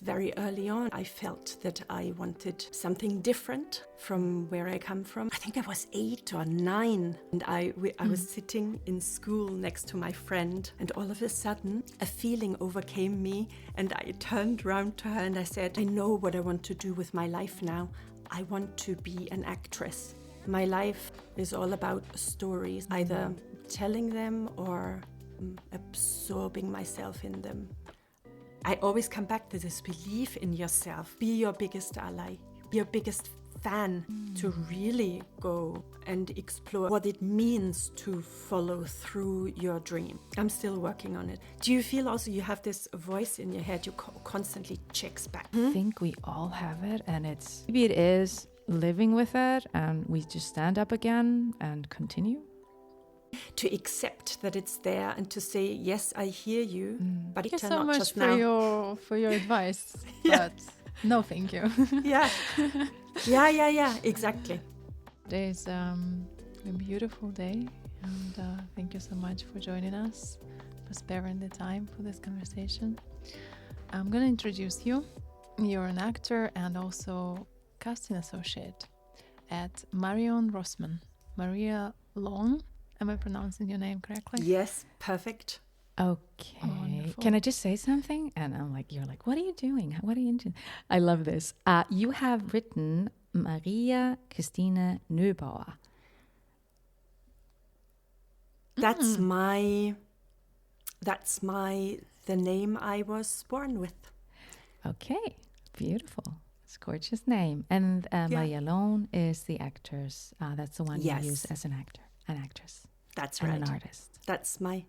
Very early on, I felt that I wanted something different from where I come from. I think I was 8 or 9, and I was sitting in school next to my friend, and all of a sudden, a feeling overcame me, and I turned round to her and I said, I know what I want to do with my life now. I want to be an actress. My life is all about stories, either telling them or absorbing myself in them. I always come back to this belief in yourself. Be your biggest ally, be your biggest fan, to really go and explore what it means to follow through your dream. I'm still working on it. Do you feel also you have this voice in your head you constantly checks back? I think we all have it, and maybe it is living with it, and we just stand up again and continue. To accept that it's there and to say, yes, I hear you, but Thank you it's so not much just for now. your advice, Yeah. but no thank you. Yeah, exactly. Today's a beautiful day, and thank you so much for joining us, for sparing the time for this conversation. I'm going to introduce you. You're an actor and also casting associate at Maria Lohn. Am I pronouncing your name correctly? Yes, perfect. Okay. Wonderful. Can I just say something? And you're like, what are you doing? What are you into? I love this. You have written Maria Christine Neubauer. That's the name I was born with. Okay. Beautiful. It's a gorgeous name. And Maria Lohn is the actress. That's the one you use as an actress. That's and right. An artist. That's my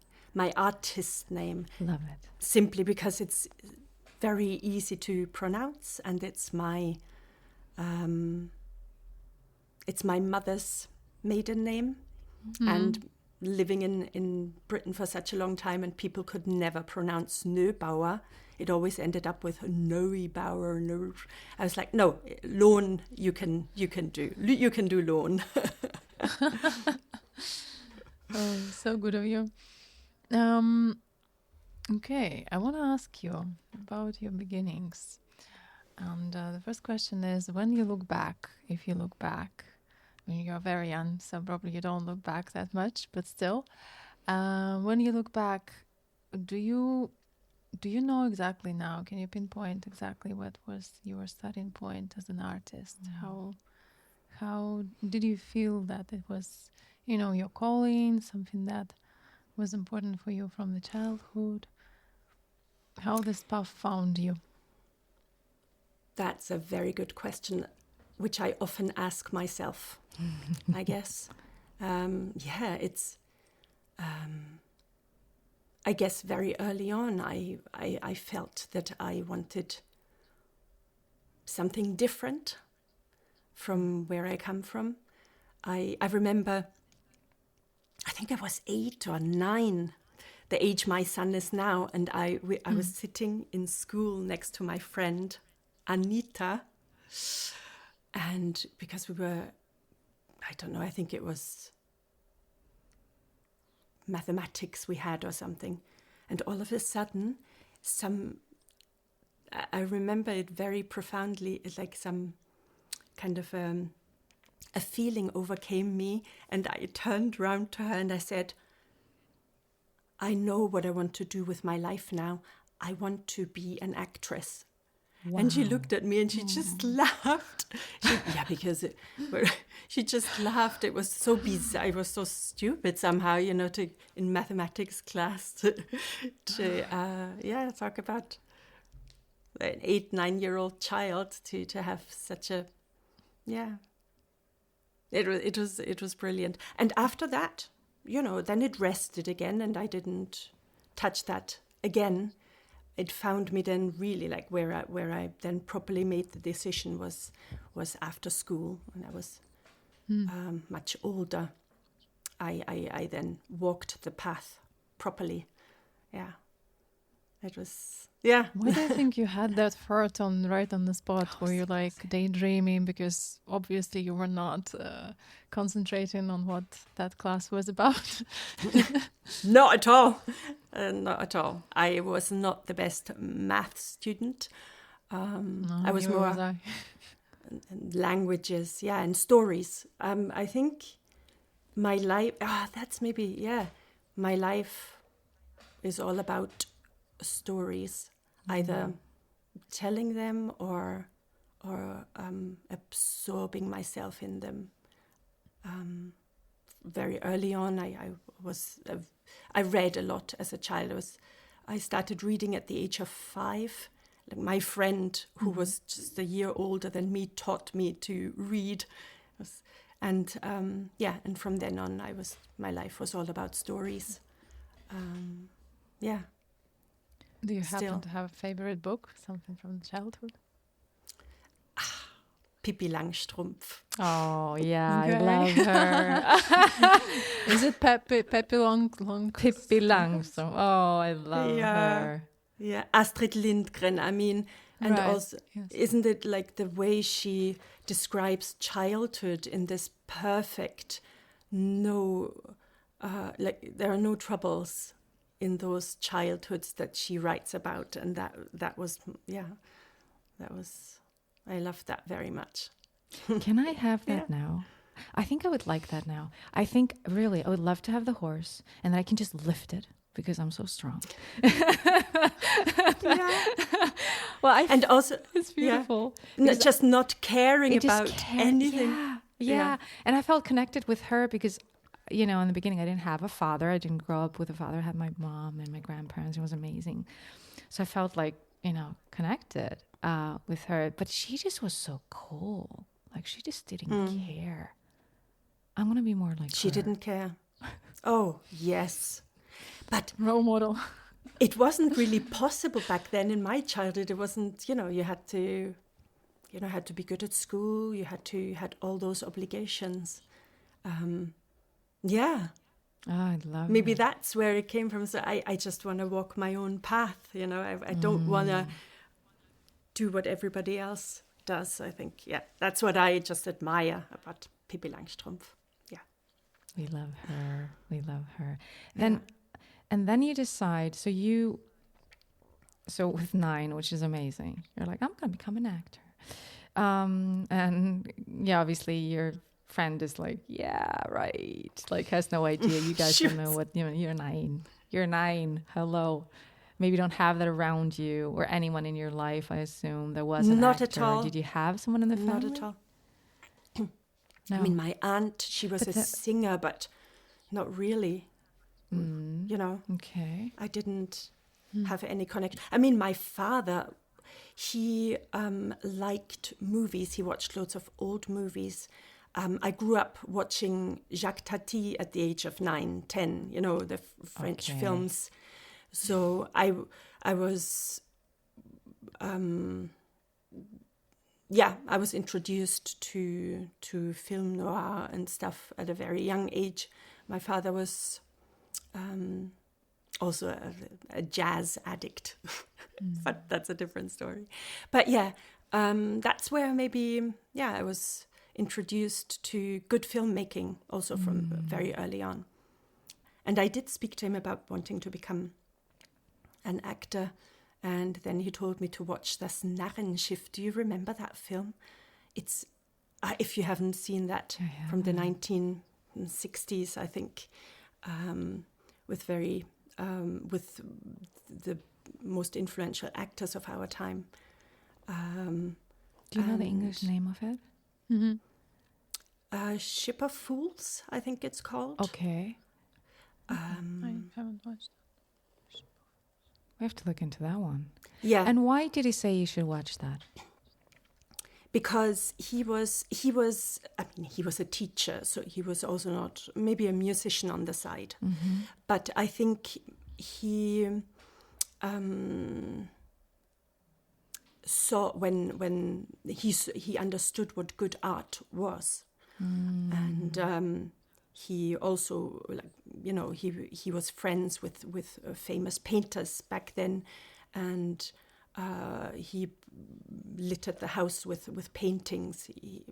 artist name. Love it. Simply because it's very easy to pronounce, and it's my mother's maiden name. And living in Britain for such a long time, and people could never pronounce Neubauer. It always ended up with Neubauer. No. I was like, no, Lohn. You can do Lohn. Oh, so good of you. Okay, I want to ask you about your beginnings. And the first question is, when you look back, if you look back, I mean, you're very young, so probably you don't look back that much, but still, when you look back, do you know exactly now? Can you pinpoint exactly what was your starting point as an artist? How did you feel that it was, your calling, something that was important for you from the childhood? How this path found you? That's a very good question, which I often ask myself, I guess. It's... I guess very early on, I felt that I wanted something different from where I come from. I remember, I think I was 8 or 9, the age my son is now, and I was sitting in school next to my friend Anita, and because we were, I don't know, I think it was mathematics we had or something, and all of a sudden I remember it very profoundly, like some kind of a feeling overcame me, and I turned round to her and I said, I know what I want to do with my life now. I want to be an actress. Wow. And she looked at me and she just laughed. She just laughed. It was so bizarre. I was so stupid somehow, in mathematics class to talk about an 8-9-year-old child to have such a, It was brilliant. And after that, then it rested again, and I didn't touch that again. It found me then really like where I then properly made the decision was after school, when I was much older. I then walked the path properly. Yeah, it was. Yeah. Why do you think you had that thought right on the spot? Were you like daydreaming because obviously you were not concentrating on what that class was about? Not at all. Not at all. I was not the best math student. I was more languages, and stories. I think my life, my life is all about stories, either telling them or absorbing myself in them. Very early on, I read a lot as a child. I started reading at the age of 5. Like my friend, who was just a year older than me, taught me to read, and from then on, my life was all about stories. Do you happen to have a favorite book, something from childhood? Pippi Longstocking. Oh yeah, okay. I love her. Is it Pippi Long? Pippi Longstocking. Oh, I love her. Yeah, Astrid Lindgren. I mean, and also, isn't it like the way she describes childhood in this perfect, like there are no troubles in those childhoods that she writes about, and that was, I loved that very much. Can I have that now? I think I would like that now. I think really I would love to have the horse, and then I can just lift it because I'm so strong. Well, and also it's beautiful. Just not caring about anything. Yeah. And I felt connected with her because, in the beginning I didn't have a father. I didn't grow up with a father. I had my mom and my grandparents. It was amazing. So I felt like, connected with her. But she just was so cool. Like she just didn't care. I'm going to be more like she her. Didn't care. Oh, yes. But role model. It wasn't really possible back then in my childhood. It wasn't, you had to be good at school. You had all those obligations. Oh, I love Maybe that's where it came from. So I just want to walk my own path. I don't want to do what everybody else does. I think, that's what I just admire about Pippi Longstocking. Yeah. We love her. And then you decide, so with 9, which is amazing, you're like, I'm going to become an actor. And obviously your friend is like, yeah, right. Like has no idea. You guys don't know what, you're 9. You're 9. Hello. Maybe you don't have that around you or anyone in your life, I assume. There was an Not actor. at all. Did you have someone in the family? Not at all. No. I mean, my aunt, she was a singer, but not really. Okay. I didn't have any connection. I mean, my father, he liked movies. He watched loads of old movies. I grew up watching Jacques Tati at the age of 9, 10, the French films. So I was, I was introduced to film noir and stuff at a very young age. My father was also a jazz addict, but that's a different story. But that's where maybe, I was introduced to good filmmaking also from very early on. And I did speak to him about wanting to become an actor. And then he told me to watch Das Narrenschiff. Do you remember that film? It's, if you haven't seen that, from the 1960s, I think, with the most influential actors of our time. Do you know the English name of it? Ship of Fools, I think it's called. Okay. I haven't watched that. We have to look into that one. Yeah. And why did he say you should watch that? Because he was a teacher, so he was also not maybe a musician on the side. Mm-hmm. But I think he saw when he understood what good art was. And he also, he was friends with famous painters back then, and he littered the house with paintings. He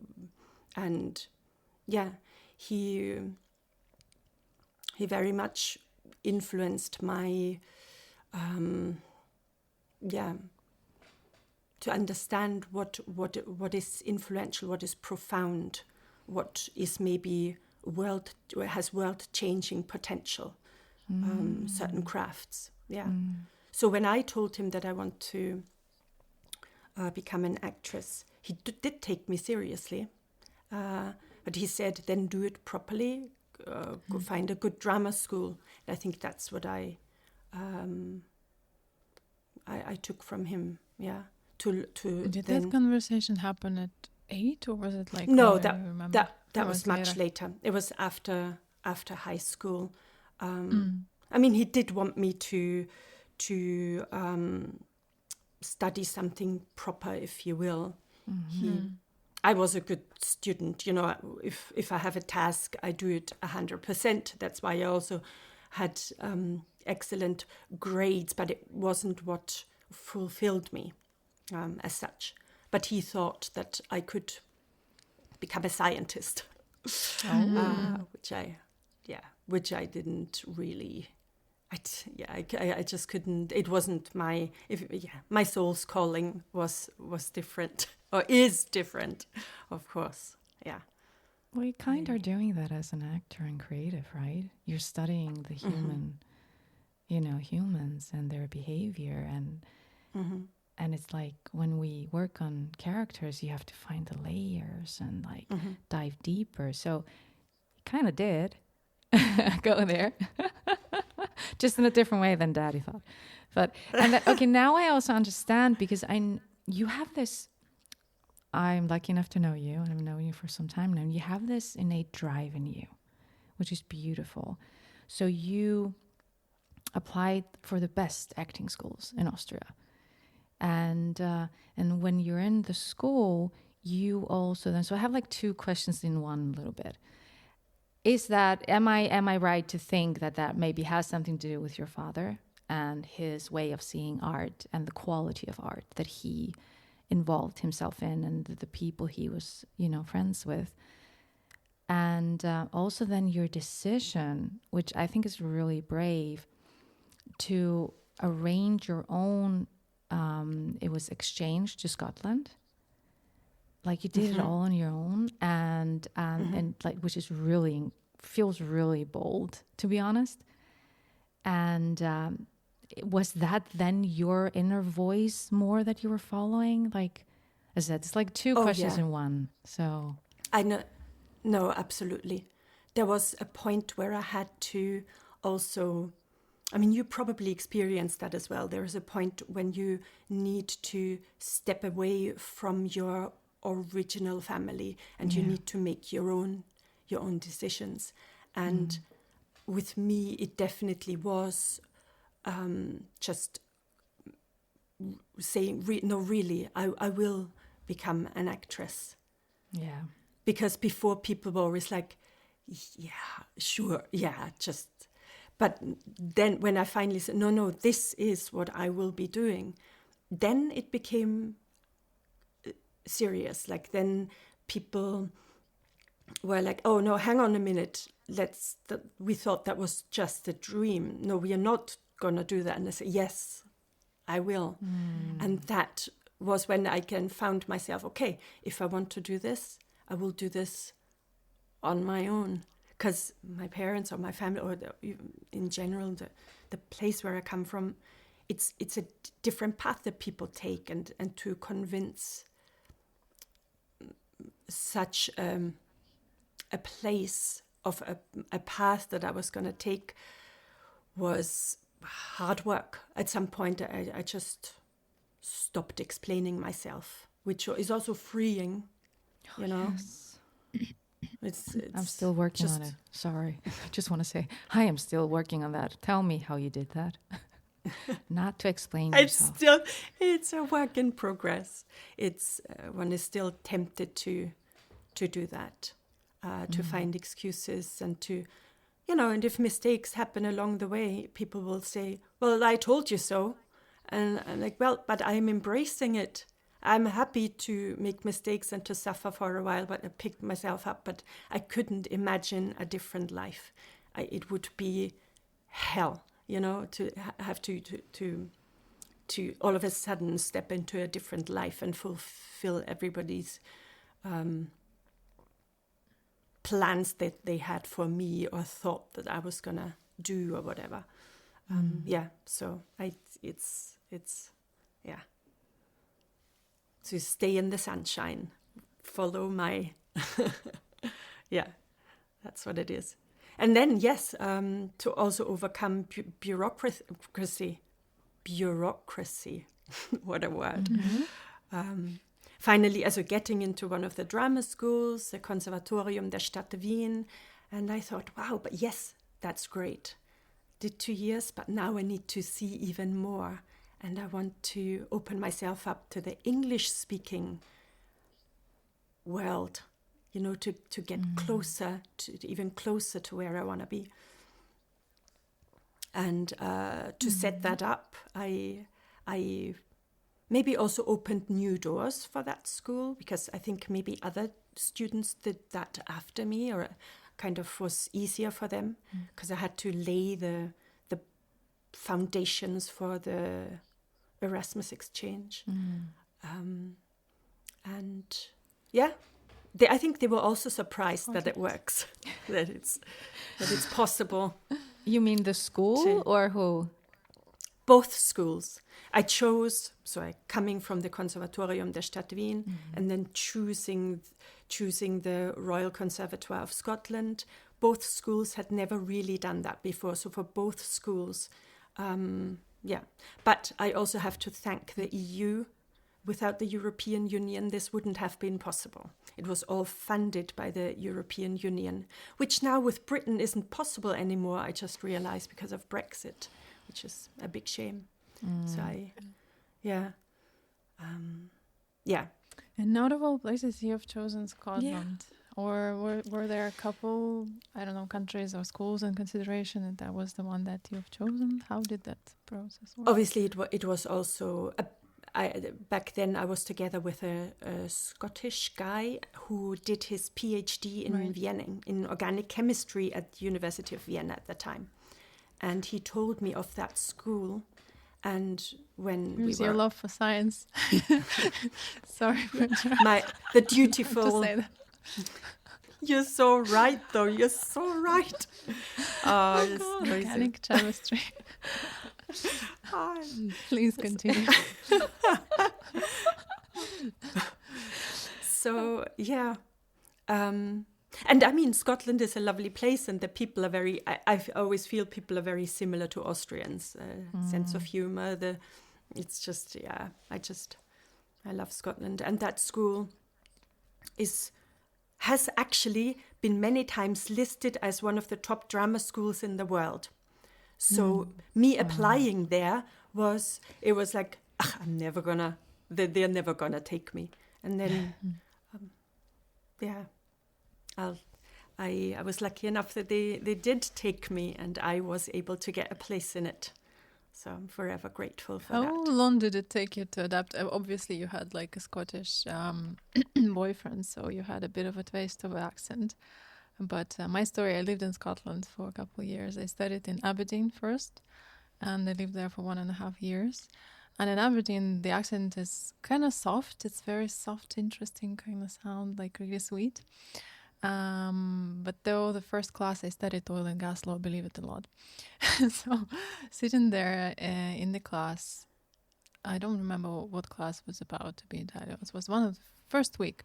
very much influenced my to understand what is influential, what is profound, what is maybe has world-changing potential, certain crafts. Yeah. So when I told him that I want to become an actress, he did take me seriously. But he said, then do it properly, go find a good drama school. And I think that's what I took from him, yeah. Did that conversation happen at 8, or was it like... No, that was much later. It was after high school. I mean, he did want me to study something proper, if you will. I was a good student, you know. If I have a task, I do it 100%. That's why I also had excellent grades, but it wasn't what fulfilled me as such. But he thought that I could become a scientist, which I didn't really. I just couldn't. It wasn't my. My soul's calling was different, or is different, of course. Yeah. Well, you kind of are doing that as an actor and creative, right? You're studying the human, humans and their behavior, and it's like when we work on characters, you have to find the layers and dive deeper. So, you kind of did go there. Just in a different way than Daddy thought. Okay, now I also understand, because you have this, I'm lucky enough to know you, and I've known you for some time now, and you have this innate drive in you, which is beautiful. So you applied for the best acting schools in Austria. And when you're in the school, you also then, so I have like 2 questions in one a little bit. Is that, am I right to think that maybe has something to do with your father and his way of seeing art and the quality of art that he involved himself in, and the people he was, friends with? And also then your decision, which I think is really brave, to arrange your own, it was exchange to Scotland. Like you did it all on your own, and like, which is feels really bold, to be honest. And was that then your inner voice more that you were following? Like, as I said, it's like 2 questions in one. So I know, no, absolutely. There was a point where I had to also. I mean, you probably experienced that as well. There is a point when you need to step away from your original family, and you need to make your own decisions. And with me, it definitely was just saying, no, really, I will become an actress. Yeah. Because before, people were always like, yeah, sure, yeah, just. But then when I finally said, no, this is what I will be doing, then it became serious. Like, then people were like, oh no, hang on a minute, we thought that was just a dream. No, we are not gonna do that. And I said, yes, I will. And that was when I found myself, okay, if I want to do this, I will do this on my own. Because my parents or my family, or in general, the place where I come from, it's a different path that people take, and to convince such a place of a path that I was going to take was hard work. At some point, I just stopped explaining myself, which is also freeing, you know. Yes. It's I'm still working on it. Sorry. I just want to say, I am still working on that. Tell me how you did that. Not to explain yourself. It's a work in progress. It's one is still tempted to do that, to find excuses, and to, and if mistakes happen along the way, people will say, well, I told you so. And I'm like, well, but I'm embracing it. I'm happy to make mistakes and to suffer for a while, but I picked myself up. But I couldn't imagine a different life. It would be hell, to have to to all of a sudden step into a different life and fulfill everybody's plans that they had for me or thought that I was gonna do or whatever. So it's to stay in the sunshine, follow my that's what it is. And then to also overcome bureaucracy, what a word. Finally, getting into one of the drama schools, the Conservatorium der Stadt Wien, and I thought, wow, but yes, that's great. Did 2 years, but now I need to see even more. And I want to open myself up to the English-speaking world, to get closer, even closer to where I want to be. And to set that up, I maybe also opened new doors for that school, because I think maybe other students did that after me, or kind of was easier for them, because I had to lay the foundations for the Erasmus exchange. I think they were also surprised that it works, that it's possible. You mean the school or who? Both schools. I chose, coming from the Conservatorium der Stadt Wien, and then choosing the Royal Conservatoire of Scotland. Both schools had never really done that before. So for both schools, But I also have to thank the EU. Without the European Union, this wouldn't have been possible. It was all funded by the European Union, which now with Britain isn't possible anymore, I just realized, because of Brexit, which is a big shame. So And out of all places, you have chosen Scotland. Or were there a couple, countries or schools in consideration, and that was the one that you've chosen? How did that process work? Obviously, it was also... back then, I was together with a Scottish guy who did his PhD in Vienna, in organic chemistry at the University of Vienna at the time. And he told me of that school. And when Here's your love for science. Sorry for the dutiful... to say that. You're so right, though. You're so right. Organic chemistry. Please continue. So, and I mean, Scotland is a lovely place, and the people are very, I always feel people are very similar to Austrians. Sense of humor, it's just, I love Scotland. And that school has actually been many times listed as one of the top drama schools in the world. So me applying there was like, I'm never gonna, they're never gonna take me. And then, I was lucky enough that they did take me, and I was able to get a place in it. So I'm forever grateful for that. How long did it take you to adapt? Obviously, you had like a Scottish boyfriend, so you had a bit of a taste of accent. But my story, I lived in Scotland for a couple of years. I studied in Aberdeen first, and I lived there for 1.5 years. And in Aberdeen, the accent is kind of soft. It's very soft, interesting kind of sound, like really sweet. But though the first class I studied oil and gas law, believe it or not. So sitting there in the class, I don't remember what class was about to be entirely. It was one of the first week.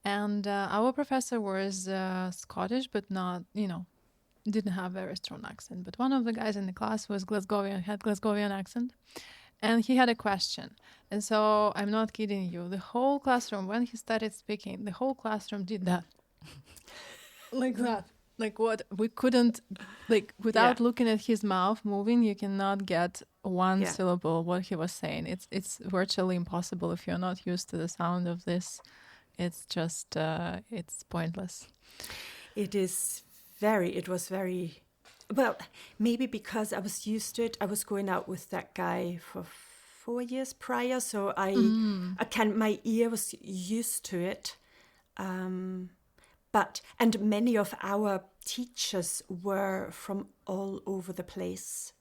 And our professor was Scottish, but not, didn't have a very strong accent. But one of the guys in the class was Glasgowian, had Glasgowian accent. And he had a question. And so I'm not kidding you. The whole classroom, when he started speaking, the whole classroom did that. Like that. Like what we couldn't, like without looking at his mouth moving, you cannot get one syllable what he was saying. It's virtually impossible if you're not used to the sound of this. It's just, it's pointless. It was very, well, maybe because I was used to it. I was going out with that guy for 4 years prior. So my ear was used to it. And many of our teachers were from all over the place.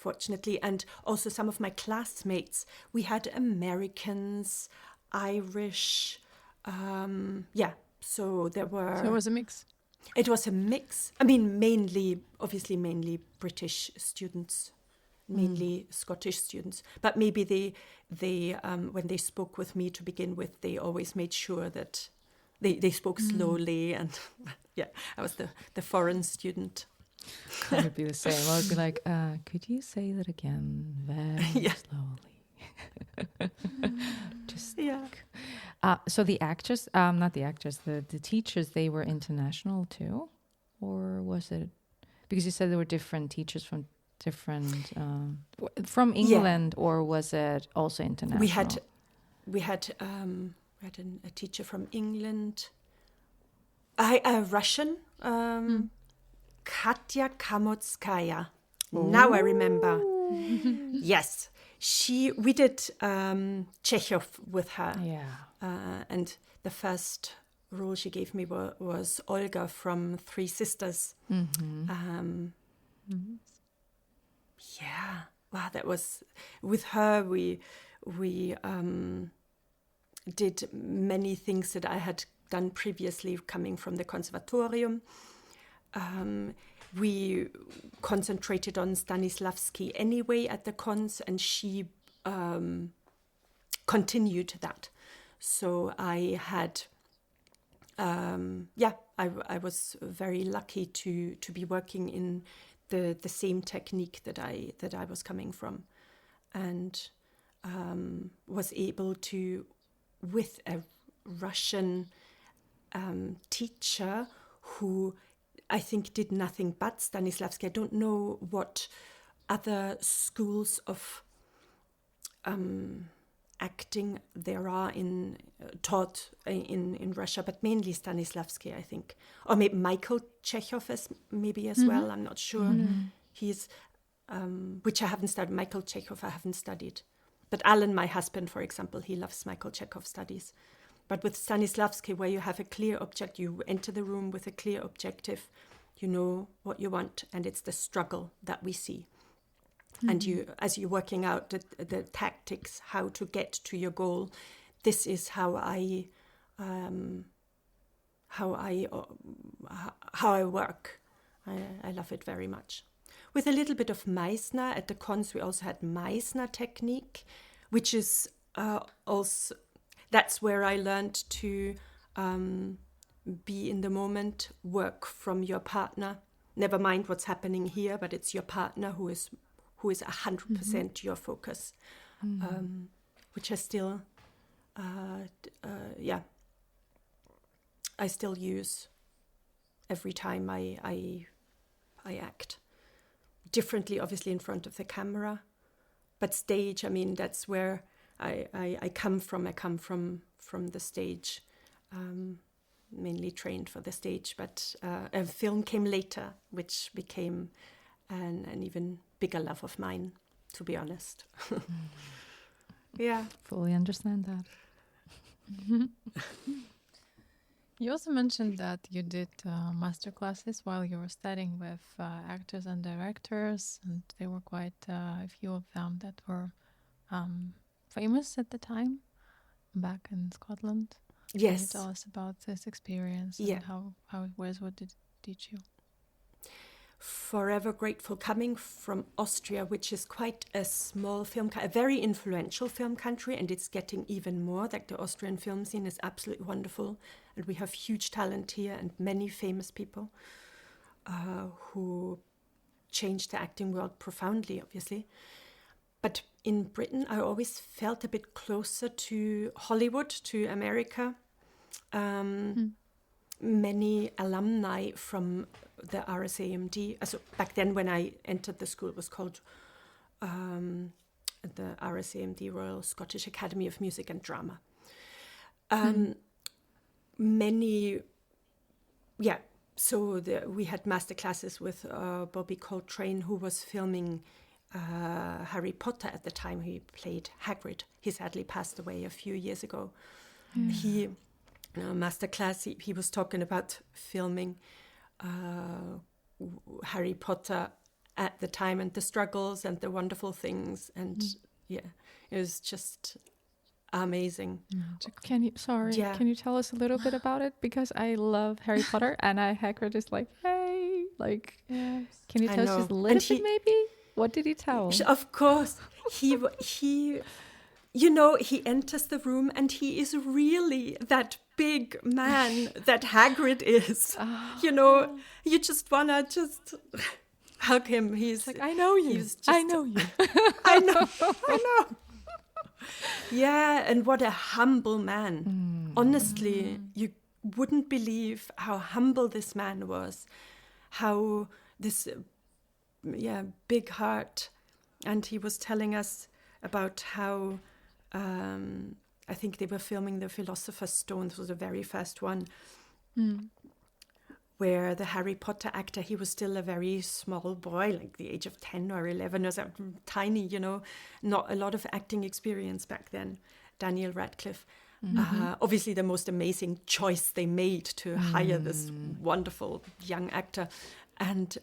fortunately. And also some of my classmates, we had Americans, Irish, so there were... So it was a mix. It was a mix. I mean, mainly British students, mainly Scottish students. But maybe they when they spoke with me to begin with, they always made sure that they spoke slowly. And I was the foreign student. I would be the same. I would be like, could you say that again very slowly? Just so the actors, not the actors, the teachers, they were international too? Or was it, because you said there were different teachers from different, from England, or was it also international? We had a teacher from England, a Russian, Katya Kamotskaya. Now I remember. Yes. We did Chekhov with her. Yeah. And the first role she gave me was Olga from Three Sisters. Yeah. Wow, that was... With her, we did many things that I had done previously coming from the Conservatorium. We concentrated on Stanislavski anyway at the cons, and she continued that. So I had, I was very lucky to be working in the same technique that I was coming from, and was able to, with a Russian teacher who I think did nothing but Stanislavski. I don't know what other schools of acting there are taught in Russia, but mainly Stanislavski, I think, or maybe Michael Chekhov as well. I'm not sure. He's which I haven't studied. Michael Chekhov I haven't studied, but Alan, my husband, for example, he loves Michael Chekhov studies. But with Stanislavski, where you have a clear object, you enter the room with a clear objective, you know what you want, and it's the struggle that we see. And as you're working out the tactics, how to get to your goal, this is how I work. I love it very much. With a little bit of Meisner at the cons, we also had Meisner technique, which is also... That's where I learned to be in the moment, work from your partner. Never mind what's happening here, but it's your partner who is 100% your focus, which I still, I still use every time I act. Differently, obviously, in front of the camera, but stage. I mean, that's where I come from. I come from the stage, mainly trained for the stage, but a film came later, which became an even bigger love of mine, to be honest. Yeah. Fully understand that. You also mentioned that you did masterclasses while you were studying with actors and directors, and there were quite a few of them that were famous at the time back in Scotland. Yes. Can you tell us about this experience and how it was? What did it teach you? Forever grateful, coming from Austria, which is quite a small a very influential film country, and it's getting even more. Like the Austrian film scene is absolutely wonderful, and we have huge talent here and many famous people who changed the acting world profoundly, obviously. But in Britain, I always felt a bit closer to Hollywood, to America. Many alumni from the RSAMD. So back then, when I entered the school, it was called the RSAMD, Royal Scottish Academy of Music and Drama. So we had masterclasses with Robbie Coltrane, who was filming Harry Potter at the time. He played Hagrid. He sadly passed away a few years ago. He masterclass, he was talking about filming Harry Potter at the time, and the struggles and the wonderful things. And it was just amazing. Can you can you tell us a little bit about it? Because I love Harry Potter, and Hagrid is like, hey, like, can you tell us just a little bit maybe? What did he tell? Of course, he you know, he enters the room and he is really that big man that Hagrid is. You know, you just wanna just hug him. He's like, I know you. I know you. I know. Yeah, and what a humble man. Honestly, you wouldn't believe how humble this man was. How this, big heart. And he was telling us about how, I think they were filming The Philosopher's Stone. This was the very first one. Where the Harry Potter actor, he was still a very small boy, like the age of 10 or 11 or something, tiny, you know, not a lot of acting experience back then, Daniel Radcliffe. Obviously the most amazing choice they made to hire this wonderful young actor. And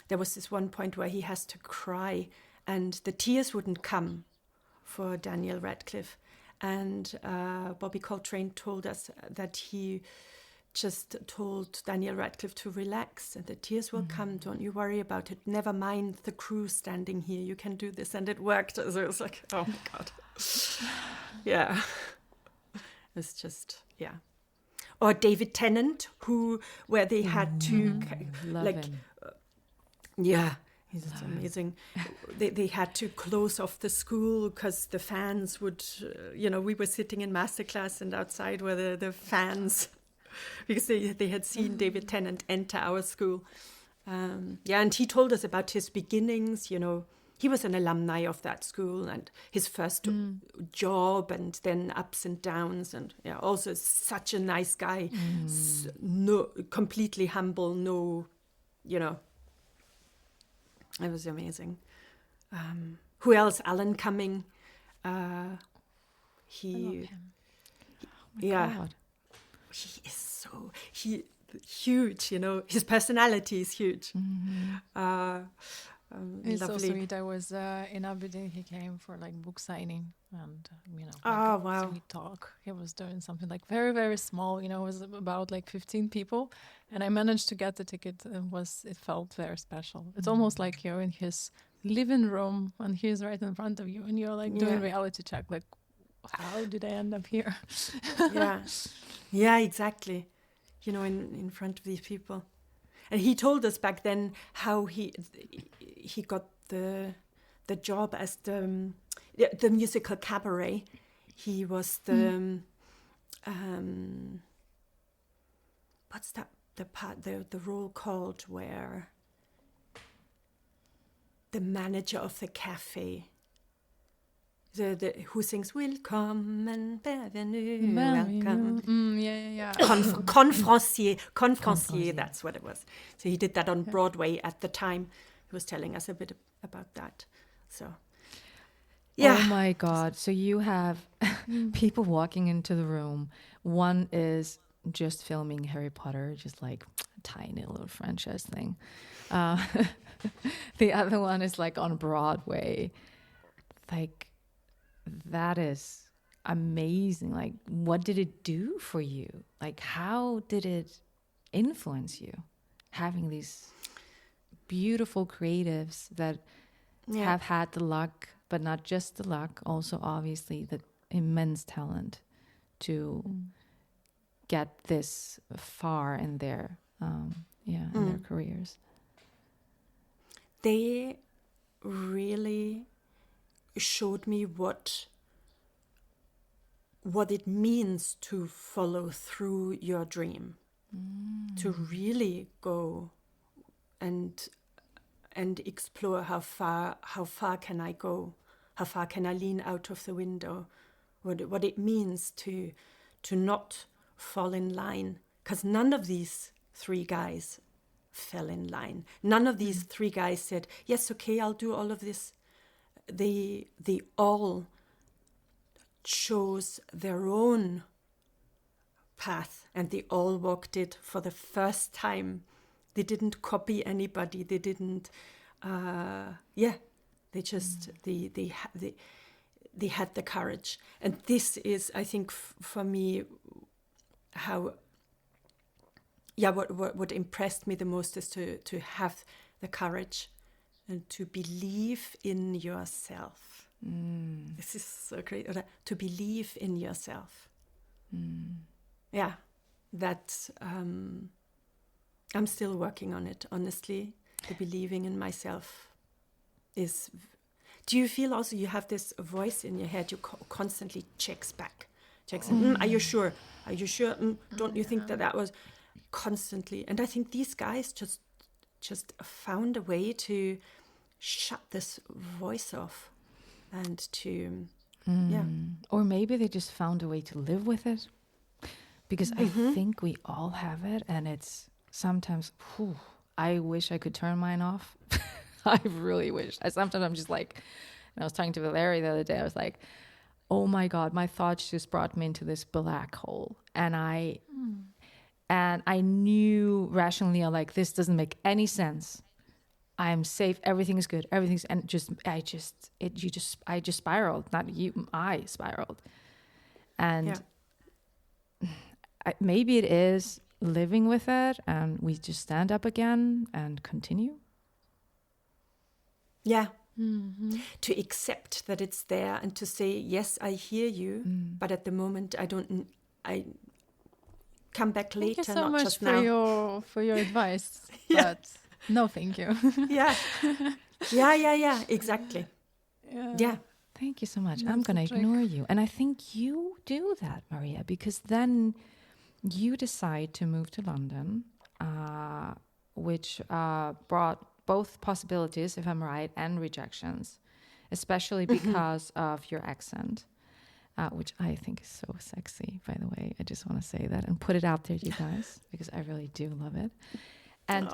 there was this one point where he has to cry and the tears wouldn't come for Daniel Radcliffe. And Robbie Coltrane told us that he just told Daniel Radcliffe to relax and the tears will come. Don't you worry about it. Never mind the crew standing here. You can do this. And it worked. So it was like, oh my God. Yeah. It's just, Or David Tennant, where they had to, like, he's amazing. They had to close off the school because the fans would, we were sitting in Masterclass and outside were the fans, because they had seen David Tennant enter our school. And he told us about his beginnings, you know. He was an alumni of that school and his first job and then ups and downs. And also such a nice guy, completely humble, it was amazing. Who else? Alan Cumming. I love him. God. He is huge, you know. His personality is huge. It's so lovely. sweet. I was in Aberdeen. He came for like book signing and sweet talk. He was doing something like very, very small. You know, it was about like 15 people, and I managed to get the ticket. It felt very special. It's almost like you're in his living room and he's right in front of you, and you're like doing reality check. Like, how did I end up here? Exactly. You know, in front of these people. And he told us back then how he got the job as the musical cabaret. He was the what's that the role called where the manager of the cafe. Who sings "Welcome and bienvenue, welcome"? Confrancier, that's what it was. So he did that on Broadway at the time. He was telling us a bit about that. So, Oh my God. So you have people walking into the room. One is just filming Harry Potter, just like a tiny little franchise thing. The other one is like on Broadway. Like, that is amazing. Like, what did it do for you? Like, how did it influence you? Having these beautiful creatives that have had the luck, but not just the luck, also obviously the immense talent to get this far in their in their careers. They really showed me what it means to follow through your dream, to really go and explore how far can I go, how far can I lean out of the window, what it means to not fall in line, because none of these three guys fell in line. None of these three guys said, yes, okay, I'll do all of this. They all chose their own path and they all walked it for the first time. They didn't copy anybody. They didn't they just they had the courage. And this is, I think, for me, how, what impressed me the most is to have the courage and to believe in yourself. This is so great. Or to believe in yourself. Yeah, that I'm still working on it, honestly. The believing in myself is... Do you feel also you have this voice in your head you constantly checks in, are you sure? Are you sure? Don't you think that was constantly? And I think these guys just found a way to shut this voice off and to, Or maybe they just found a way to live with it. Because I think we all have it, and it's sometimes, I wish I could turn mine off. I really wish. Sometimes I'm just like, and I was talking to Valerie the other day, I was like, oh my God, my thoughts just brought me into this black hole. And I knew rationally, I'm like, this doesn't make any sense. I'm safe. Everything is good. Everything's, and I just spiraled. Not you, I spiraled. And maybe it is living with it, and we just stand up again and continue. Yeah. To accept that it's there and to say, yes, I hear you, but at the moment I come back later. Thank you so not much just for now. for your advice. Yeah. But no, thank you. Yeah, exactly. Yeah. Thank you so much. That's I'm going the to ignore you. And I think you do that, Maria, because then you decide to move to London, which brought both possibilities, if I'm right, and rejections, especially because of your accent, which I think is so sexy, by the way. I just want to say that and put it out there to you guys, because I really do love it. And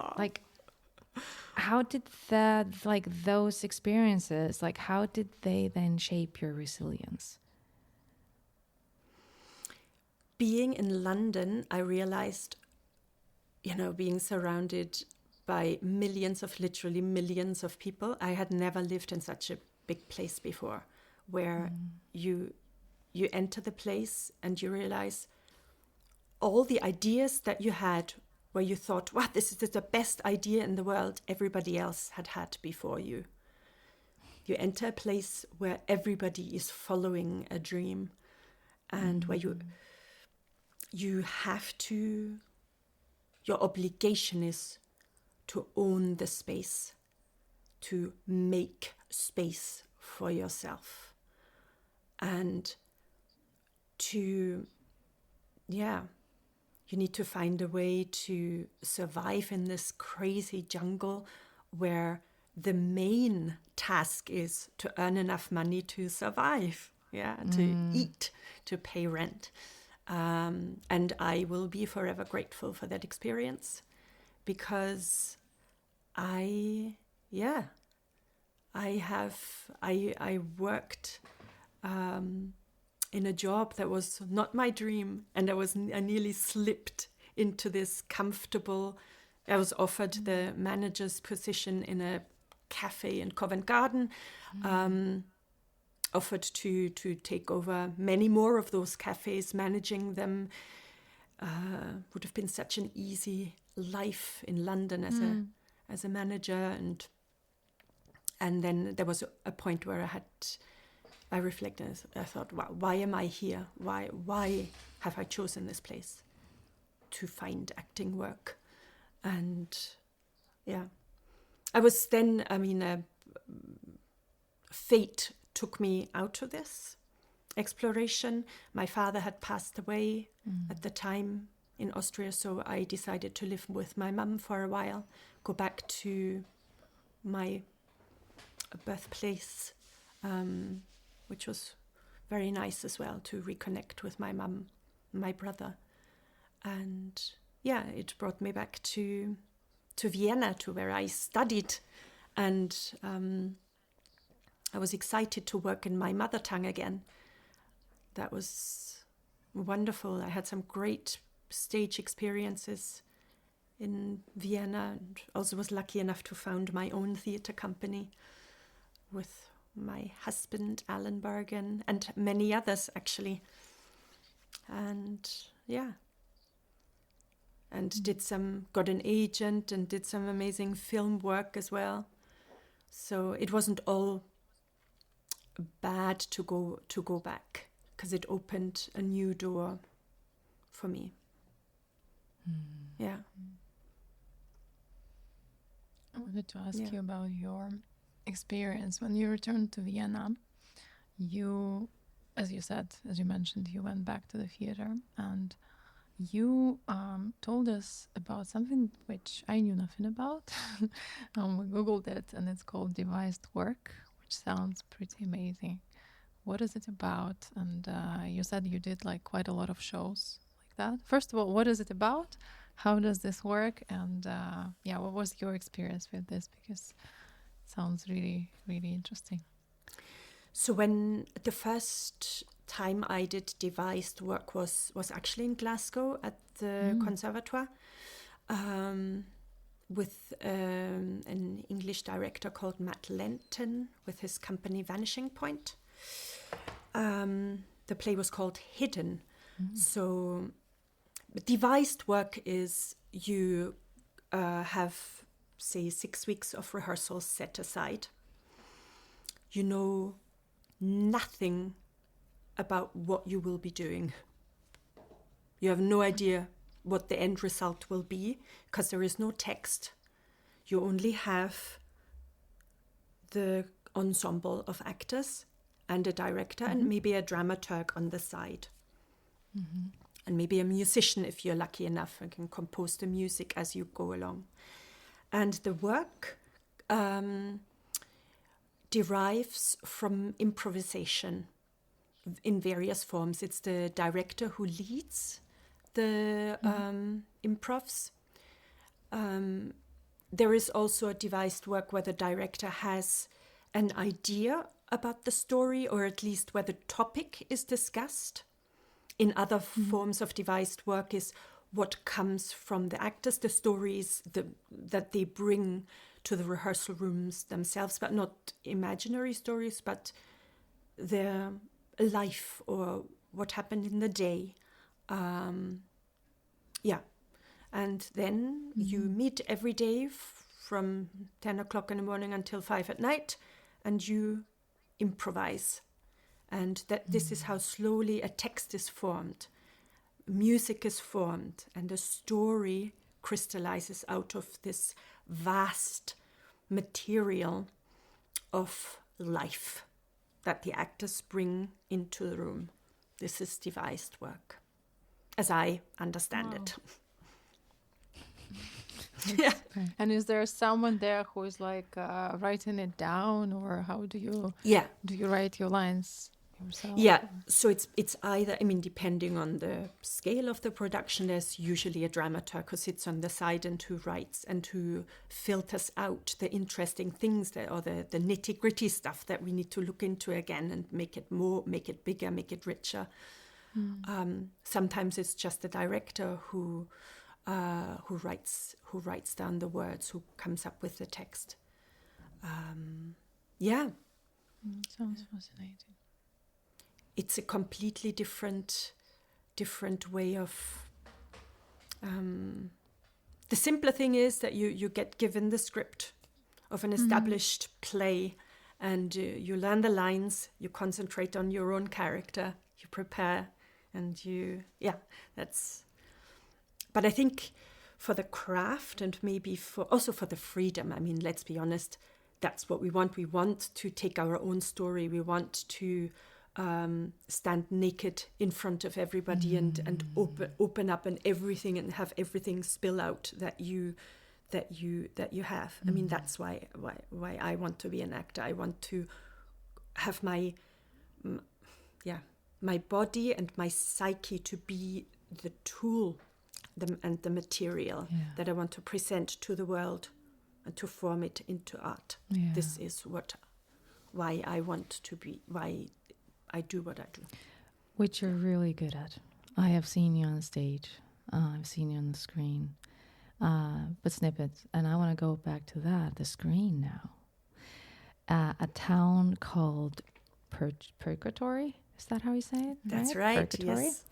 how did those experiences, how did they then shape your resilience? Being in London, I realized, being surrounded by literally millions of people. I had never lived in such a big place before, where you enter the place and you realize all the ideas that you had, where you thought, wow, this is the best idea in the world, everybody else had before you. You enter a place where everybody is following a dream, and where you have to, your obligation is to own the space, to make space for yourself, and you need to find a way to survive in this crazy jungle where the main task is to earn enough money to survive, to eat, to pay rent. And I will be forever grateful for that experience, because I worked in a job that was not my dream, and I nearly slipped into this comfortable. I was offered the manager's position in a cafe in Covent Garden, offered to take over many more of those cafes, managing them. Would have been such an easy life in London as a manager, and then there was a point where I reflected. I thought, wow, why am I here? Why have I chosen this place to find acting work? And I was then. Fate took me out of this exploration. My father had passed away at the time in Austria, so I decided to live with my mum for a while, go back to my birthplace, which was very nice as well, to reconnect with my mum, my brother. And it brought me back to Vienna, to where I studied, and I was excited to work in my mother tongue again. That was wonderful. I had some great stage experiences in Vienna, and also was lucky enough to found my own theatre company with my husband, Alan Bergen, and many others actually. And yeah. And got an agent and did some amazing film work as well. So it wasn't all bad to go back, because it opened a new door for me. Yeah. I wanted to ask you about your experience when you returned to Vienna. You, as you mentioned, you went back to the theater, and you told us about something which I knew nothing about. We Googled it, and it's called Devised work, which sounds pretty amazing. What is it about? And you said you did like quite a lot of shows like that. First of all, what is it about? How does this work? And what was your experience with this? Because it sounds really, really interesting. So when the first time I did devised work was actually in Glasgow at the Conservatoire, with an English director called Matt Lenton with his company Vanishing Point. The play was called Hidden. So devised work is you have, say, 6 weeks of rehearsals set aside. You know nothing about what you will be doing. You have no idea what the end result will be, because there is no text. You only have the ensemble of actors and a director and maybe a dramaturg on the side. And maybe a musician if you're lucky enough and can compose the music as you go along. And the work derives from improvisation in various forms. It's the director who leads the improvs. There is also a devised work where the director has an idea about the story, or at least where the topic is discussed. In other forms of devised work is what comes from the actors, the stories that they bring to the rehearsal rooms themselves, but not imaginary stories, but their life or what happened in the day. And then you meet every day from 10 o'clock in the morning until 5 at night, and you improvise. And that this is how slowly a text is formed, music is formed, and a story crystallizes out of this vast material of life that the actors bring into the room. This is devised work, as I understand it. Yeah. And is there someone there who is like writing it down, or how do you write your lines yourself? Yeah, so it's either, depending on the scale of the production, there's usually a dramaturg who sits on the side and who writes and who filters out the interesting things or the nitty-gritty stuff that we need to look into again and make it bigger, make it richer. Sometimes it's just the director who writes down the words, who comes up with the text. Sounds fascinating. It's a completely different way of. The simpler thing is that you get given the script of an established play, and you learn the lines. You concentrate on your own character. You prepare, and that's. But I think for the craft, and maybe also for the freedom, let's be honest, that's what we want. We want to take our own story. We want to stand naked in front of everybody and open up and everything, and have everything spill out that you have. That's why I want to be an actor. I want to have my body and my psyche to be the tool and the material that I want to present to the world and to form it into art. Yeah. This is why I want to be, why I do what I do. Which you're really good at. I have seen you on stage. I've seen you on the screen. but snippets. And I want to go back to that, the screen now. A Town Called Purgatory. Is that how you say it? That's right. Purgatory. Yes.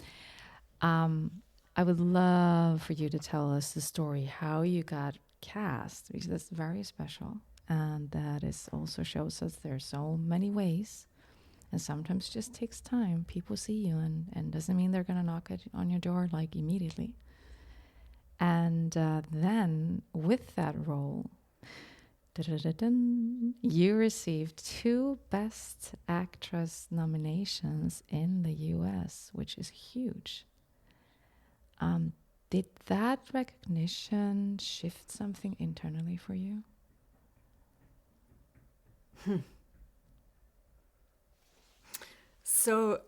I would love for you to tell us the story, how you got cast, because that's very special. And that is also shows us there's so many ways. And sometimes it just takes time. People see you and doesn't mean they're going to knock on your door like immediately. And then with that role, you received 2 Best Actress nominations in the US, which is huge. Did that recognition shift something internally for you? So,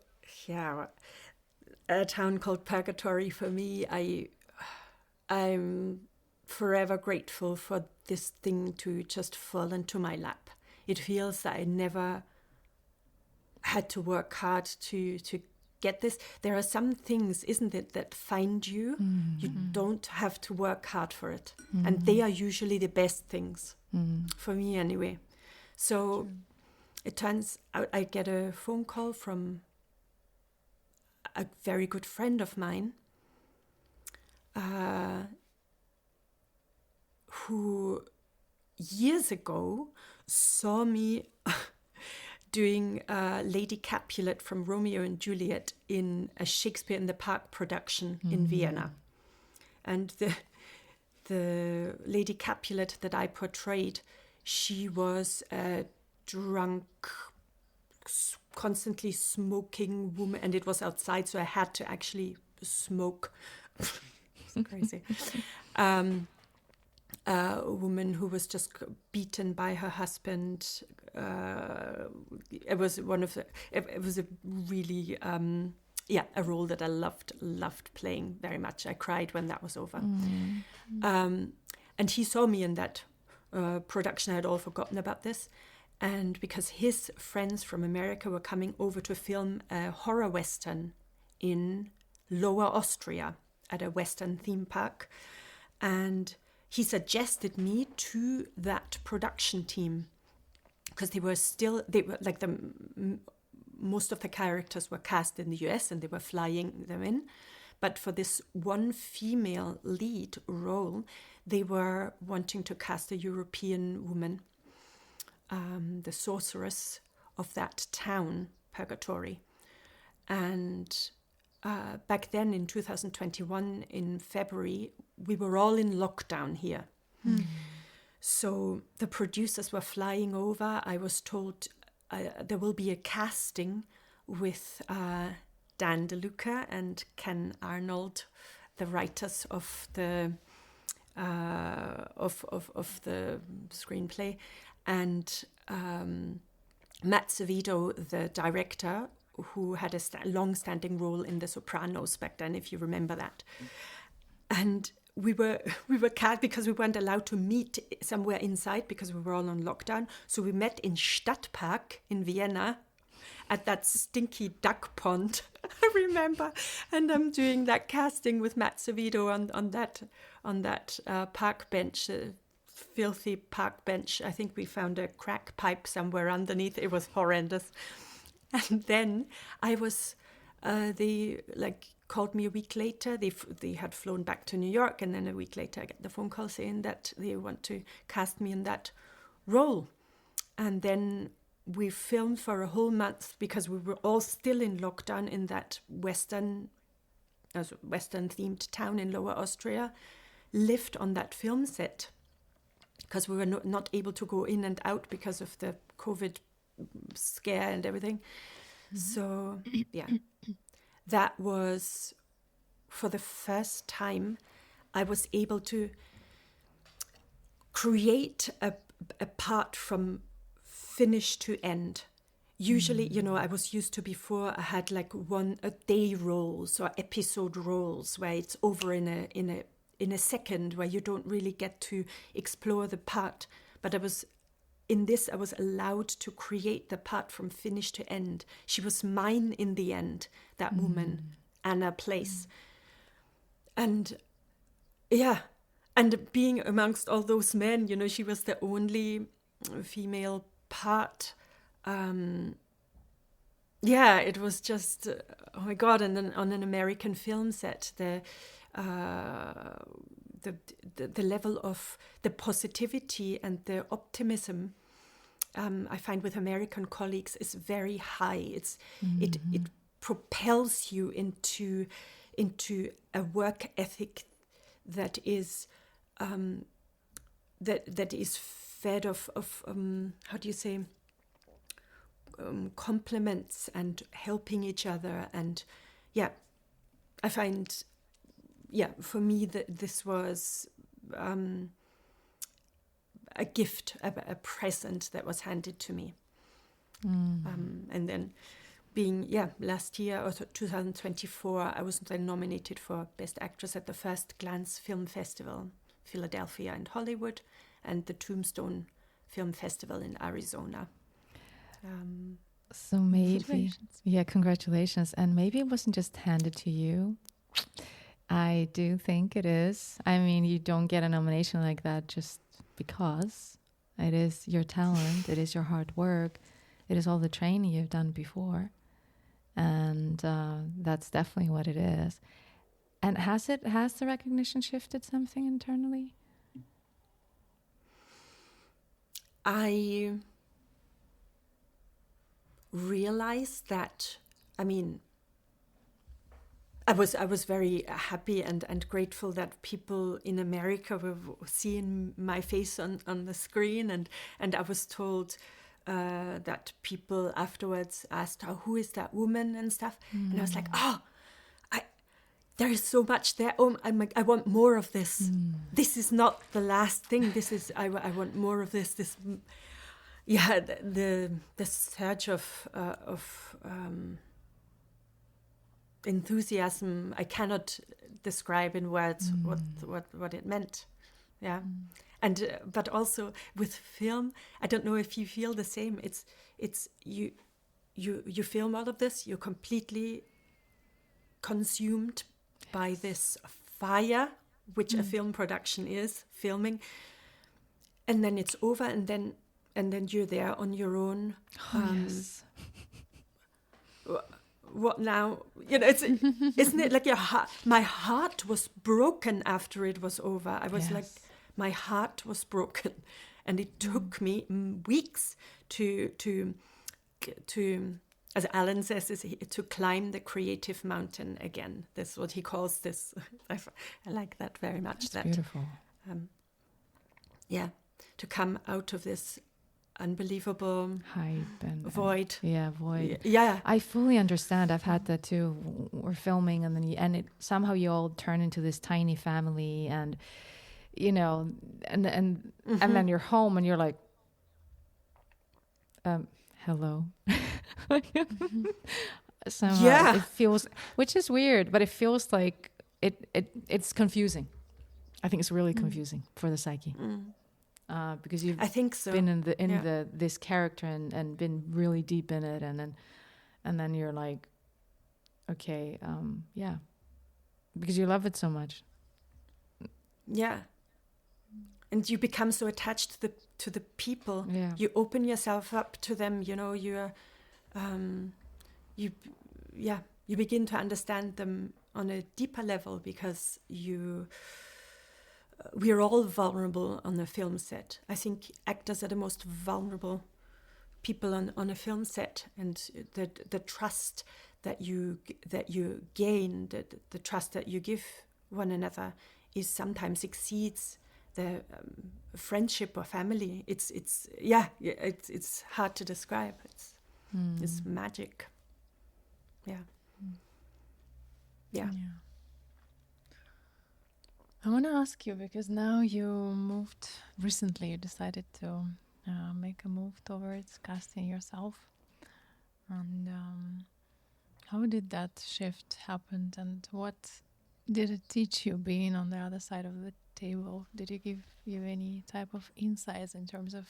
yeah, A Town Called Purgatory, for me, I'm forever grateful for this thing to just fall into my lap. It feels that I never had to work hard to get this. There are some things, isn't it, that find you. You don't have to work hard for it. And they are usually the best things, for me anyway. So it turns out I get a phone call from a very good friend of mine who years ago saw me doing Lady Capulet from Romeo and Juliet in a Shakespeare in the Park production in Vienna. And the Lady Capulet that I portrayed, she was a drunk, constantly smoking woman, and it was outside, so I had to actually smoke. It's crazy. A woman who was just beaten by her husband. It was a really a role that I loved playing very much. I cried when that was over. And he saw me in that production. I had all forgotten about this. And because his friends from America were coming over to film a horror western in Lower Austria at a western theme park. And he suggested me to that production team because most of the characters were cast in the US and they were flying them in. But for this one female lead role, they were wanting to cast a European woman, the sorceress of that town, Purgatory. And back then in 2021, in February, we were all in lockdown here. So the producers were flying over. I was told there will be a casting with Dan DeLuca and Ken Arnold, the writers of the of the screenplay, and Matt Savito, the director, who had a long-standing role in The Sopranos back then, if you remember that. And we were cast because we weren't allowed to meet somewhere inside because we were all on lockdown. So we met in Stadtpark in Vienna at that stinky duck pond, I remember. And I'm doing that casting with Matt Savito on that park bench, filthy park bench. I think we found a crack pipe somewhere underneath. It was horrendous. And then I was, they called me a week later. They had flown back to New York, and then a week later I get the phone call saying that they want to cast me in that role. And then we filmed for a whole month because we were all still in lockdown in that Western themed town in Lower Austria, lived on that film set because we were not able to go in and out because of the COVID scare and everything. So yeah, that was for the first time I was able to create a part from finish to end. Usually, I was used to before I had a day roles or episode roles where it's over in a second, where you don't really get to explore the part. But I was allowed to create the part from finish to end. She was mine in the end, that woman, Anna Place. And yeah, and being amongst all those men, she was the only female part. It was just, oh my God. And then on an American film set, the level of the positivity and the optimism I find with American colleagues is very high. It propels you into a work ethic that is that is fed of how do you say, compliments and helping each other. And I find for me that this was a gift, a present that was handed to me. And then being, last year, or 2024, I was then nominated for Best Actress at the First Glance Film Festival, Philadelphia and Hollywood, and the Tombstone Film Festival in Arizona. So maybe, congratulations. And maybe it wasn't just handed to you. I do think it is. I mean, you don't get a nomination like that just because. It is your talent, it is your hard work, it is all the training you've done before. And that's definitely what it is. And has the recognition shifted something internally? I realized that, I mean, I was very happy and grateful that people in America were seeing my face on the screen, and I was told that people afterwards asked, who is that woman and stuff, and I was like, there is so much there. I want more of this. This is not the last thing. This is I want more of this. The surge of enthusiasm I cannot describe in words what it meant. And but also with film, I don't know if you feel the same. It's you film all of this, you're completely consumed by this fire, which a film production is, filming, and then it's over, and then you're there on your own. Yes. What now? Isn't it like your heart? My heart was broken after it was over. I was like, my heart was broken, and it took me weeks to as Alan says, to climb the creative mountain again. That's what he calls this. I like that very much. That's beautiful. To come out of this unbelievable hype and void. Void. Yeah, I fully understand. I've had that too. We're filming, and then somehow you all turn into this tiny family, and and then you're home, and you're like, hello. Somehow it feels, which is weird, but it feels like it's confusing. I think it's really confusing for the psyche. Because you've been in this character and been really deep in it, and then you're like, okay, because you love it so much. And you become so attached to the people. You open yourself up to them. You begin to understand them on a deeper level, because we're all vulnerable on a film set. I think actors are the most vulnerable people on a film set, and the trust that you gain, the trust that you give one another, is sometimes exceeds the friendship or family. It's hard to describe. It's magic. I want to ask you, because now you decided to make a move towards casting yourself. And how did that shift happen, and what did it teach you being on the other side of the table? Did it give you any type of insights in terms of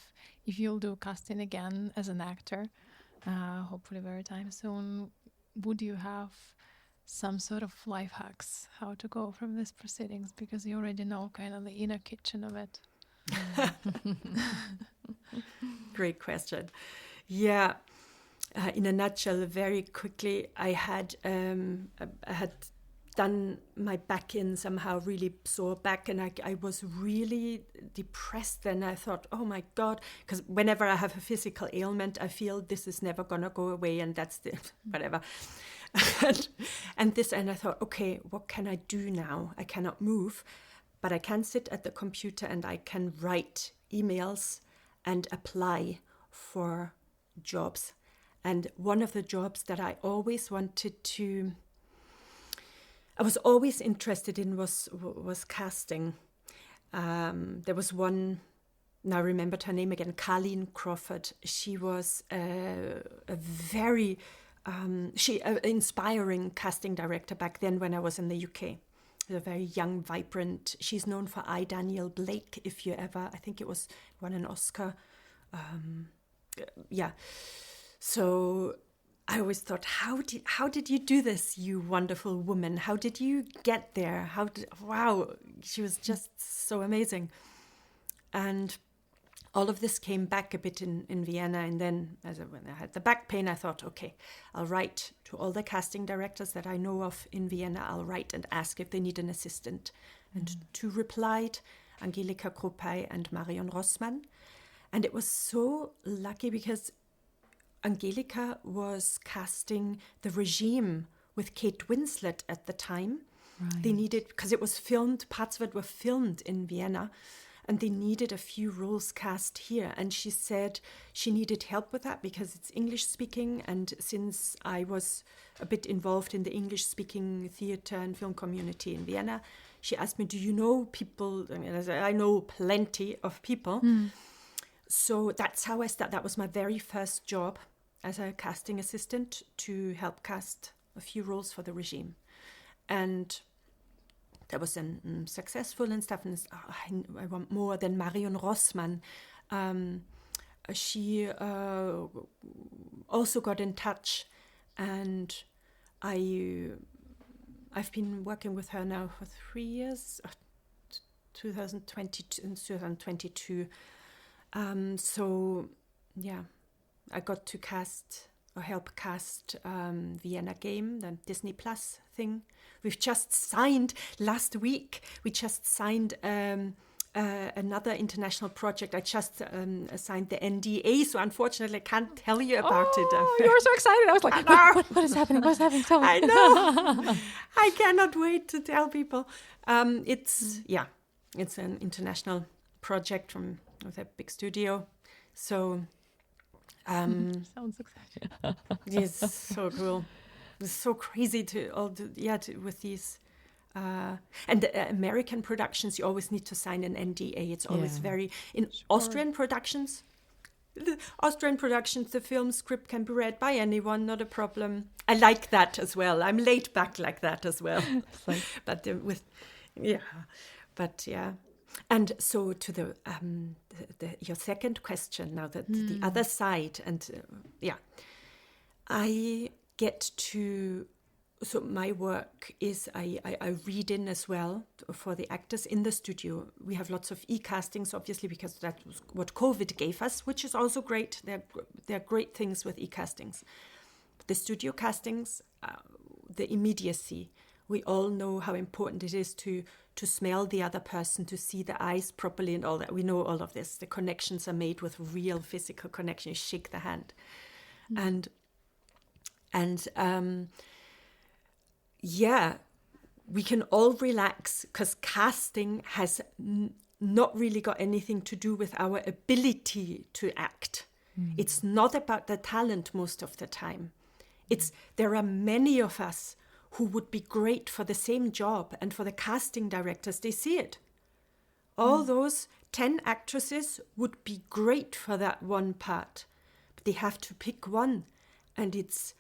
if you'll do casting again as an actor, hopefully very time soon, would you have some sort of life hacks how to go from these proceedings, because you already know kind of the inner kitchen of it. Great question. Yeah. In a nutshell, very quickly, I had done my back in somehow, really sore back, and I was really depressed. And I thought, oh my God, because whenever I have a physical ailment, I feel this is never gonna go away, and that's the whatever. And I thought, okay, what can I do now? I cannot move, but I can sit at the computer and I can write emails and apply for jobs. And one of the jobs that I always wanted to, I was always interested in was casting. There was one, now I remembered her name again, Carleen Crawford. She was a very inspiring casting director back then when I was in the UK. A very young, vibrant. She's known for I, Daniel Blake, if you ever, I think it was, won an Oscar. Yeah. So I always thought, how did you do this, you wonderful woman? How did you get there? Wow, she was just so amazing. And all of this came back a bit in Vienna. And then when I had the back pain, I thought, okay, I'll write to all the casting directors that I know of in Vienna. I'll write and ask if they need an assistant. And two replied, Angelika Kruppay and Marion Rossmann. And it was so lucky because Angelika was casting The Regime with Kate Winslet at the time. Right. They needed, because it was filmed, parts of it were filmed in Vienna, and they needed a few roles cast here. And she said she needed help with that because it's English speaking. And since I was a bit involved in the English speaking theatre and film community in Vienna, she asked me, do you know people? I mean, I said, I know plenty of people. So that's how I started. That was my very first job as a casting assistant, to help cast a few roles for The Regime. And that was successful and stuff. And I want more than Marion Rossmann. She also got in touch, and I've been working with her now for 3 years, 2022 and 2022. So yeah, I got to help cast Vienna Game, the Disney Plus thing. We've just signed last week. We just signed another international project. I just signed the NDA, so unfortunately I can't tell you about it. You were so excited. I was like, what is happening? What's happening? Tell me. I know. I cannot wait to tell people. It's an international project with a big studio. So sounds exciting. it's so cool. It's so crazy with these and American productions. You always need to sign an NDA. It's always Austrian productions. The film script can be read by anyone, not a problem. I like that as well. I'm laid back like that as well. And so to the your second question now, the other side, and I get to. So my work is I read in as well for the actors in the studio. We have lots of e-castings, obviously, because that was what COVID gave us, which is also great. They're great things with e-castings. The studio castings, the immediacy. We all know how important it is to smell the other person, to see the eyes properly and all that. We know all of this. The connections are made with real physical connection. You shake the hand. We can all relax because casting has not really got anything to do with our ability to act. It's not about the talent most of the time. There are many of us who would be great for the same job, and for the casting directors, they see it. All those 10 actresses would be great for that one part, but they have to pick one, and it's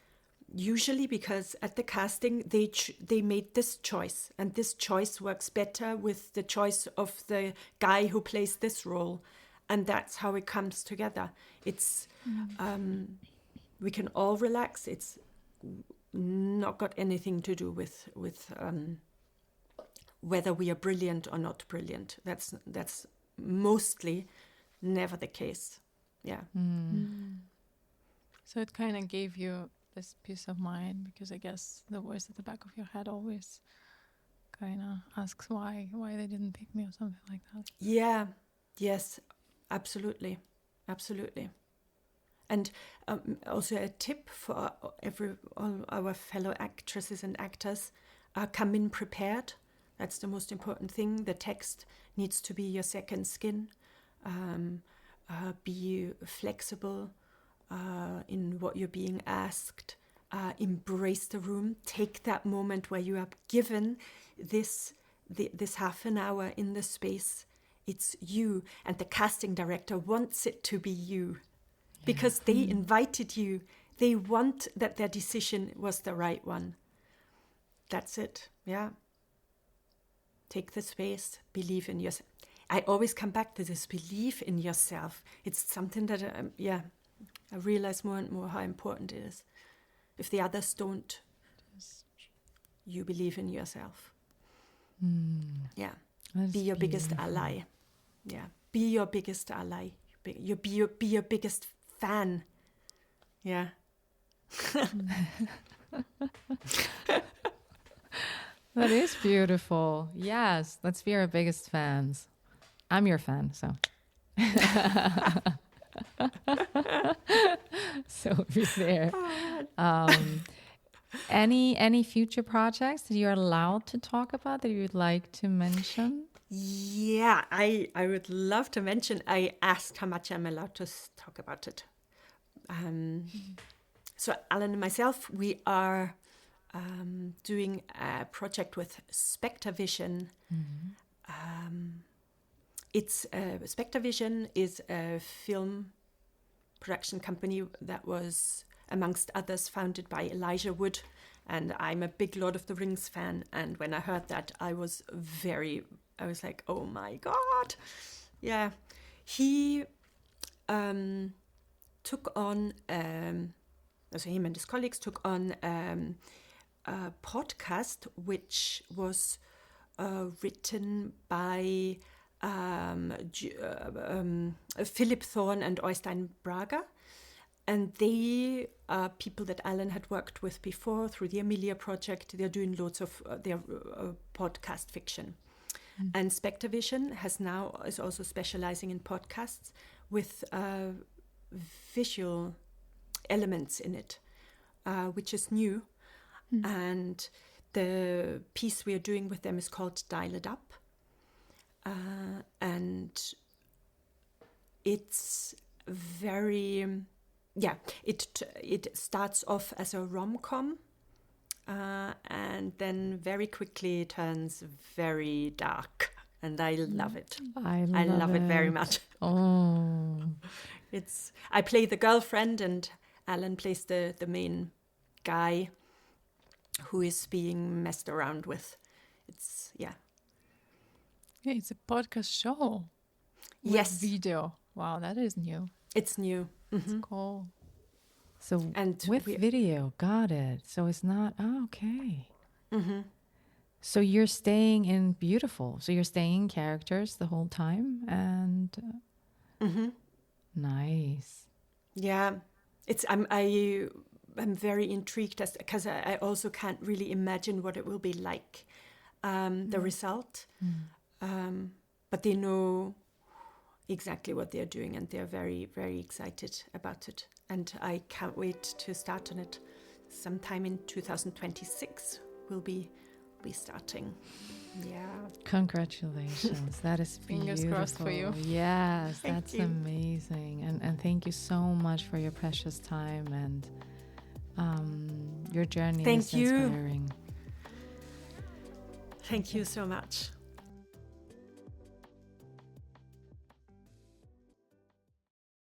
usually because at the casting they made this choice, and this choice works better with the choice of the guy who plays this role, and that's how it comes together. It's we can all relax. not got anything to do with whether we are brilliant or not brilliant. That's mostly never the case. Yeah. So it kind of gave you this peace of mind, because I guess the voice at the back of your head always kind of asks why they didn't pick me or something like that. Yeah. Yes. Absolutely. And also a tip for all our fellow actresses and actors: come in prepared. That's the most important thing. The text needs to be your second skin. Be flexible in what you're being asked. Embrace the room. Take that moment where you are given this half an hour in the space. It's you, and the casting director wants it to be you, because they invited you. They want that their decision was the right one. That's it. Yeah. Take the space. Believe in yourself. I always come back to this: believe in yourself. It's something that I realize more and more how important it is. If the others don't, you believe in yourself. Yeah. Be your biggest ally. Yeah. Be your biggest ally. Be your biggest fan. Yeah. That is beautiful. Yes, let's be our biggest fans. I'm your fan, so. So be there. Any future projects that you're allowed to talk about that you'd like to mention? Yeah, I would love to mention. I asked how much I'm allowed to talk about it. So Alan and myself, we are doing a project with Spectavision. Spectavision is a film production company that was, amongst others, founded by Elijah Wood, and I'm a big Lord of the Rings fan. And when I heard that, I was like, oh my God. Yeah. He took on, so him and his colleagues took on a podcast which was written by Philip Thorne and Øystein Braga. And they are people that Alan had worked with before through the Amelia project. They're doing loads of their podcast fiction. And Spectavision is also specializing in podcasts with visual elements in it, which is new. And the piece we are doing with them is called Dial It Up. And it's very, it starts off as a rom-com, and then very quickly turns very dark, and I love it. I love it very much. Oh, I play the girlfriend, and Alan plays the main guy who is being messed around with. Yeah, it's a podcast show. Yes. Video. Wow, that is new. It's new. It's cool. So with video, got it. So it's not, okay. So you're staying in beautiful. So you're staying in characters the whole time, and nice. Yeah, I'm very intrigued because I also can't really imagine what it will be like, the result. But they know exactly what they're doing, and they're very, very excited about it. And I can't wait to start on it. Sometime in 2026 we'll be starting. Yeah. Congratulations. That is beautiful. Fingers crossed for you. Yes, that's amazing. And thank you so much for your precious time, and your journey is inspiring. Thank you so much.